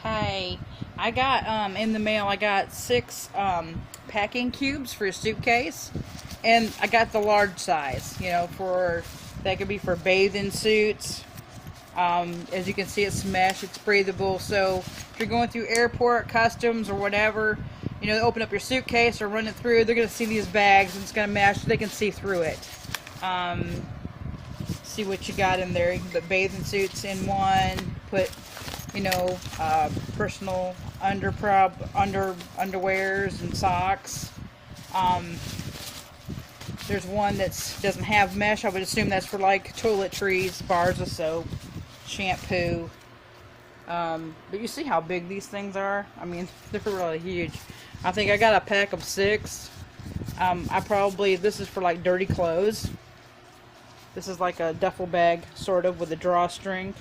Hey, I got in the mail. I got 6 packing cubes for a suitcase, and I got the large size. For that could be for bathing suits. As you can see, it's mesh. It's breathable. So if you're going through airport, customs, or whatever, open up your suitcase or run it through. They're gonna see these bags, and it's gonna mesh. They can see through it. See what you got in there. You can put bathing suits in one. Put personal underwears and socks. There's one that doesn't have mesh. I would assume that's for like toiletries, bars of soap, shampoo. But you see how big these things are? I mean, they're really huge. I think I got a pack of 6. This is for like dirty clothes. This is like a duffel bag, sort of, with a drawstring.